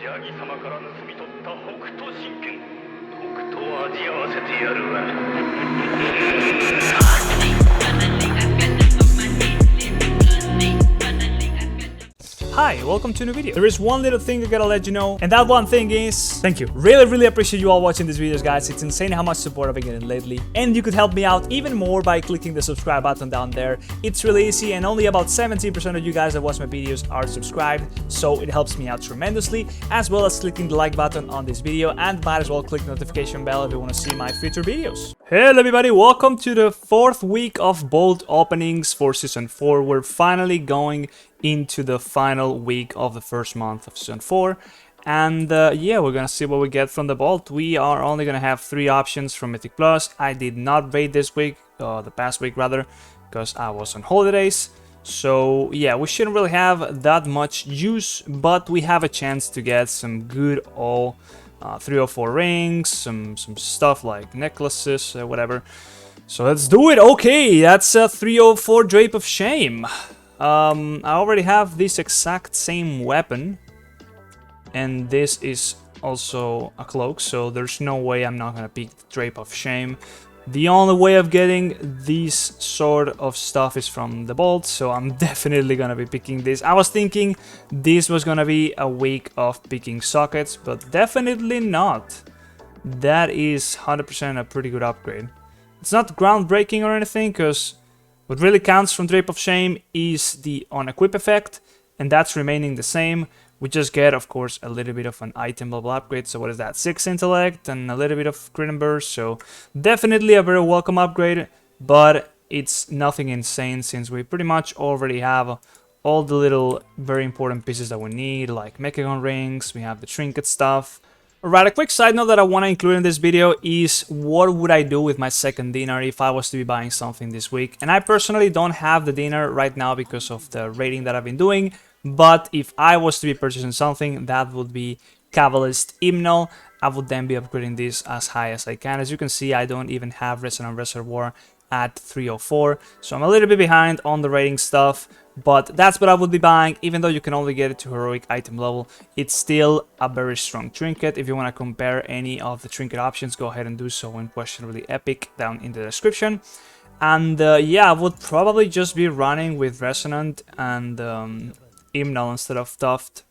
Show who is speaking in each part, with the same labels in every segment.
Speaker 1: ジャギ様から盗み取った北斗神拳、とくと味合わせてやるわ。
Speaker 2: Hi, welcome to a new video. There is one little thing I gotta let you know, and that one thing is thank you. Really appreciate you all watching these videos, guys. It's insane how much support I've been getting lately, and you could help me out even more by clicking the subscribe button down there. It's really easy, and only about 17% of you guys that watch my videos are subscribed, so it helps me out tremendously, as well as clicking the like button on this video, and might as well click the notification bell if you want to see my future videos. Hello everybody, welcome to the 4th week of bolt openings for Season 4. We're finally going into the final week of the first month of Season 4. And yeah, we're gonna see what we get from the vault. We are only gonna have 3 options from Mythic Plus. I did not raid this week, the past week rather, because I was on holidays. So yeah, we shouldn't really have that much use, but we have a chance to get some good 3 or 4 rings, some stuff like necklaces, whatever. So let's do it. Okay, that's a 304 Drape of Shame. I already have this exact same weapon, and this is also a cloak, so there's no way I'm not gonna pick the Drape of Shame. The only way of getting this sort of stuff is from the vault, so I'm definitely gonna be picking this. I was thinking this was gonna be a week of picking sockets, but definitely not. That is 100% a pretty good upgrade. It's not groundbreaking or anything, because what really counts from Drape of Shame is the on-equip effect, and that's remaining the same. We just get, of course, a little bit of an item level upgrade. So what is that? 6 intellect and a little bit of crit and burst. So definitely a very welcome upgrade, but it's nothing insane since we pretty much already have all the little very important pieces that we need, like Mechagon rings, we have the trinket stuff. Alright, a quick side note that I want to include in this video is what would I do with my second Dinar if I was to be buying something this week. And I personally don't have the Dinar right now because of the rating that I've been doing, but if I was to be purchasing something, that would be Cabalist Hymnal. I would then be upgrading this as high as I can. As you can see, I don't even have Resonant Reservoir at 304, so I'm a little bit behind on the rating stuff, but that's what I would be buying. Even though you can only get it to heroic item level, it's still a very strong trinket. If you want to compare any of the trinket options, go ahead and do so in Questionably Epic down in the description. And yeah, I would probably just be running with Resonant and Hymnal instead of Tuft.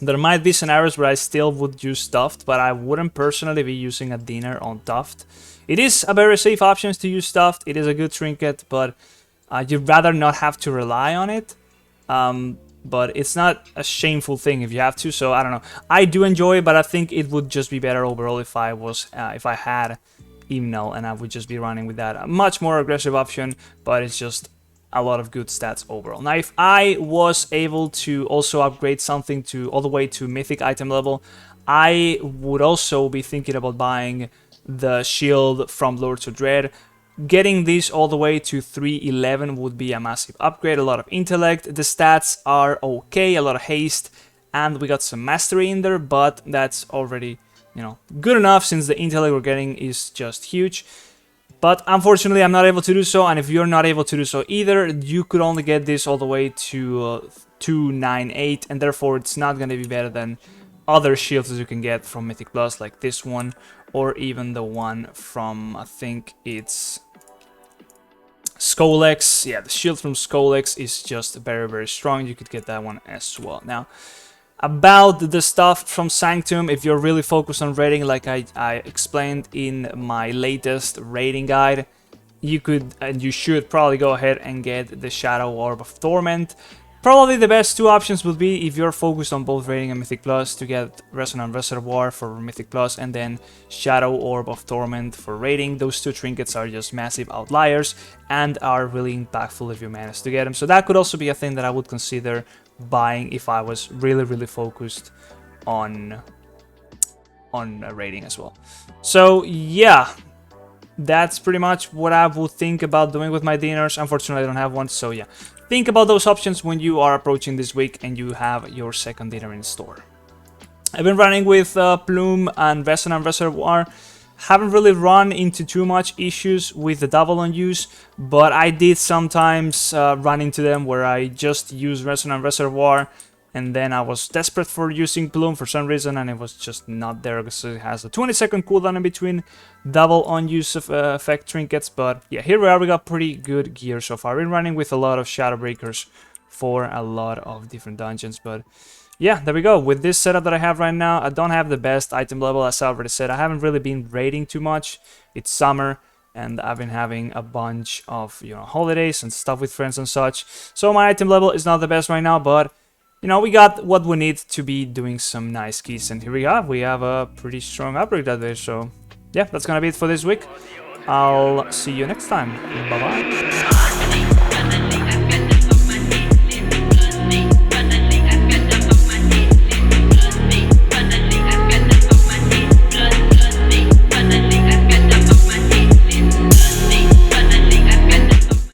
Speaker 2: There might be scenarios where I still would use Tuft, but I wouldn't personally be using a Dinar on Tuft. It is a very safe option to use Tuft. It is a good trinket, but you'd rather not have to rely on it. But it's not a shameful thing if you have to. So I don't know. I do enjoy it, but I think it would just be better overall if I was if I had Hymnal and I would just be running with that. A much more aggressive option, but it's just a lot of good stats overall. Now, if I was able to also upgrade something to all the way to mythic item level, I would also be thinking about buying the shield from Lords of Dread. Getting this all the way to 311 would be a massive upgrade. A lot of intellect, the stats are okay, a lot of haste, and we got some mastery in there, but that's already, you know, good enough since the intellect we're getting is just huge. But unfortunately, I'm not able to do so, and if you're not able to do so either, you could only get this all the way to 298, and therefore it's not going to be better than other shields that you can get from Mythic Plus, like this one, or even the one from, I think it's Skolex. Yeah, the shield from Skolex is just very strong. You could get that one as well. Now, about the stuff from Sanctum, if you're really focused on rating, like I explained in my latest rating guide, you could and you should probably go ahead and get the Shadow Orb of Torment. Probably the best 2 options would be, if you're focused on both rating and Mythic Plus, to get Resonant Reservoir for Mythic Plus and then Shadow Orb of Torment for rating. Those 2 trinkets are just massive outliers and are really impactful if you manage to get them. So that could also be a thing that I would consider buying if I was really focused on rating as well. So yeah, that's pretty much what I would think about doing with my Dinars. Unfortunately, I don't have one, so yeah. Think about those options when you are approaching this week and you have your second Dinar in store. I've been running with Plume and Resonant Reservoir. Haven't really run into too much issues with the double on use, but I did sometimes run into them where I just use Resonant Reservoir and then I was desperate for using Bloom for some reason, and it was just not there because it has a 20-second cooldown in between double on use of effect trinkets. But yeah, here we are. We got pretty good gear so far. We're running with a lot of Shadow Breakers for a lot of different dungeons, but yeah, there we go. With this setup that I have right now, I don't have the best item level, as I already said. I haven't really been raiding too much. It's summer, and I've been having a bunch of, you know, holidays and stuff with friends and such. So my item level is not the best right now, but, you know, we got what we need to be doing some nice keys. And here we are. We have a pretty strong upgrade out there. So, yeah, that's gonna be it for this week. I'll see you next time. Bye-bye.